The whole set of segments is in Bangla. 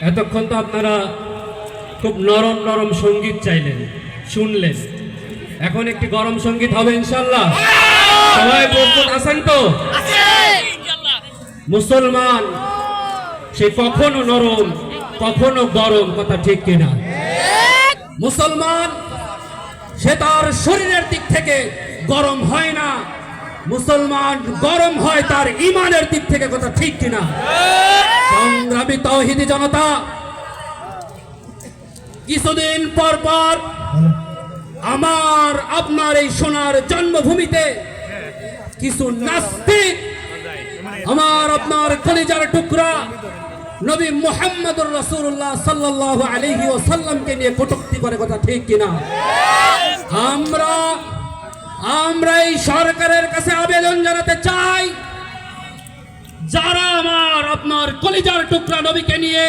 এতক্ষণ তো আপনারা খুব নরম নরম সঙ্গীত চাইলেন, শুনলেন। এখন একটি গরম সঙ্গীত হবে ইনশাআল্লাহ। সবাই প্রস্তুত আছেন তো? মুসলমান সে কখনো নরম কখনো গরম, কথা ঠিক কিনা? মুসলমান সে তার শরীরের দিক থেকে গরম হয় না, মুসলমান গরম হয় তার ঈমানের দিক থেকে, কথা ঠিক কিনা? সংগ্রামী তাওহীদি জনতা, কিছুদিন পর পর আমার আপনার এই সোনার জন্মভূমিতে কিছু নাস্তিক আমার আপনার কলিজার টুকরা নবী মুহাম্মদুর রাসূলুল্লাহ সাল্লাল্লাহু আলাইহি ওয়াসাল্লামকে নিয়ে কটূক্তি করে, কথা ঠিক কিনা? আমরা এই সরকারের কাছে আবেদন জানাতে চাই, যারা আমার আপনার কলিজার টুকরা নবীকে নিয়ে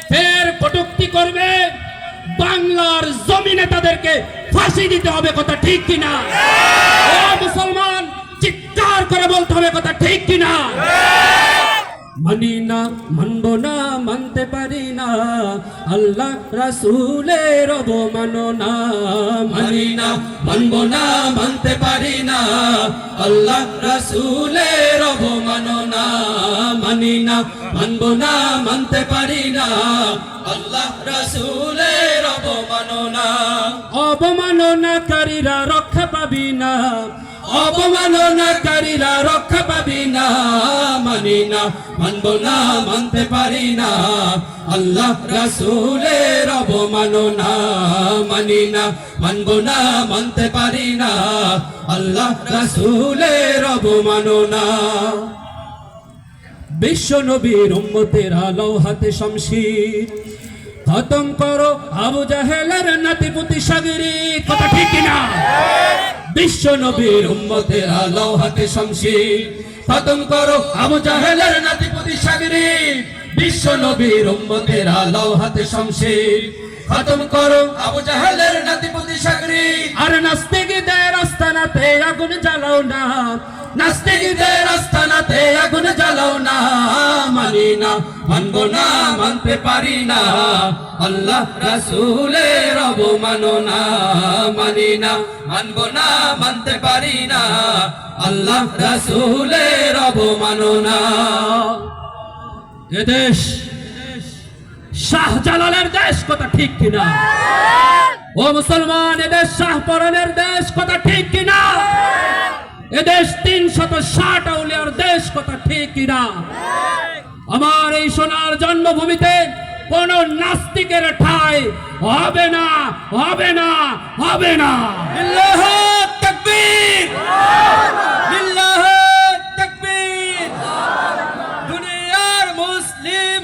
ফের কটূক্তি করবে, বাংলার জমিনে তাদেরকে ফাঁসি দিতে হবে, কথা ঠিক কিনা? ও মুসলমান, চিৎকার করে বলতে হবে, কথা ঠিক কিনা? মানি না, মানব না, মানতে পারি না, আল্লাহ রাসূলের অবমাননা। মানি না, মানব না, মানতে পারি না, আল্লাহ রাসূলের অবমাননা। মানি না, মানব না, মানতে পারি না, আল্লাহ রাসূলের অবমাননা। অবমাননাকারীরা রক্ষা পাবি না, অবমাননাকারীরা রক্ষা পাবি না। মানি না, মানব না, মানতে পারি না, আল্লাহ রাসূলের অবমাননা। মানি না, মানব না, মানতে পারি না, আল্লাহ রাসূলের অবমাননা। বিশ্ব নবীর উম্মতেরা লও হাতে শমশির, খতম করো আবু জাহেলের নাতিপুতি সাগরি, কথা ঠিক কিনা? বিশ্ব নবীর উম্মতেরা লও হাতে শমশির, খতম করো আবু জাহেলের নাতিপুতি সাগরি। বিশ্ব নবীর উম্মতেরা লও হাতে শমশির, খতম করো আবু জাহেলের নাতিপুতি সাগরি। আর নাস্তিকদের আস্তানাতে আগুন জ্বালাও না, নাস্তিকদের আস্তানাতে আগুন জ্বালাও না। মানি না, মানব না, মানতে পারি না, আল্লাহ রাসূলের অবমাননা। মানি না, মানব না, মানতে পারি না, আল্লাহ রাসূলের অবমাননা। এ দেশ শাহজালালের দেশ, কথা ঠিক কিনা? ও মুসলমান, এদেশ শাহপরানের দেশ, কথা ঠিক কিনা? এদেশ ৩৬০ আউলিয়ার দেশ, কথা ঠিক কিনা? আমার এই সোনার জন্মভূমিতে কোন নাস্তিকের ঠাঁই হবে না, হবে না, হবে না। আল্লাহু তাকবীর, আল্লাহু তাকবীর। দুনিয়ার মুসলিম,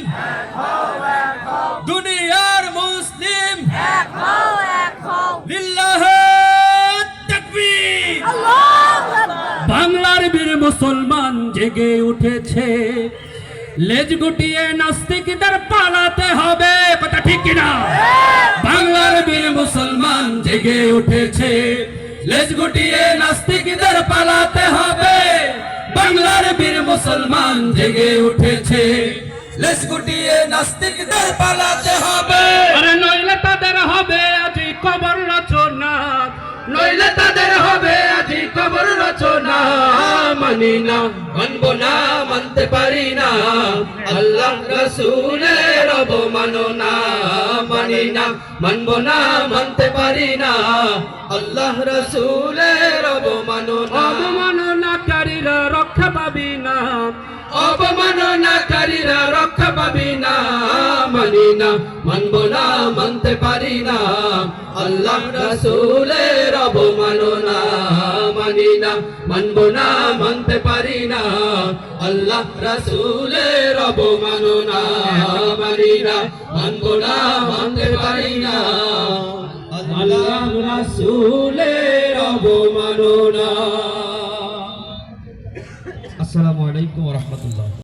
দুনিয়ার মুসলিম, আল্লাহু তাকবীর। বাংলার বীর মুসলমান জেগে উঠেছে, লেজ গুটিয়ে নাস্তিকদের পালাতে হবে, কথা ঠিক কিনা? বাংলার বীর মুসলমান জেগে উঠেছে, লেজ গুটিয়ে নাস্তিকদের পালাতে হবে। বাংলার বীর মুসলমান জেগে উঠেছে, লেজ গুটিয়ে নাস্তিকদের পালাতে হবে। আরে নইলে তাদের হবে আজি কবর রচনা, নইলে তাদের হবে আজি কবর রচনা। মানি না, মানব না, মানতে পারি না, আল্লাহ রাসূলের অবমাননা। মানি না, মানব না, মানতে পারি না, আল্লাহ রাসূলের অবমাননা। অবমাননাকারীরা রক্ষা পাবি না, অবমাননাকারীরা রক্ষা পাবি না। মানি না, মানব না, মানতে পারি না, আল্লাহ রাসূলের অবমাননা। মানি না, মানব না, মানতে পারি না, আল্লাহ রাসূলের অবমাননা। মানি না, মানব না, মানতে পারি না, আল্লাহ রাসূলের অবমাননা। আসসালামু আলাইকুম ওয়া রাহমাতুল্লাহ।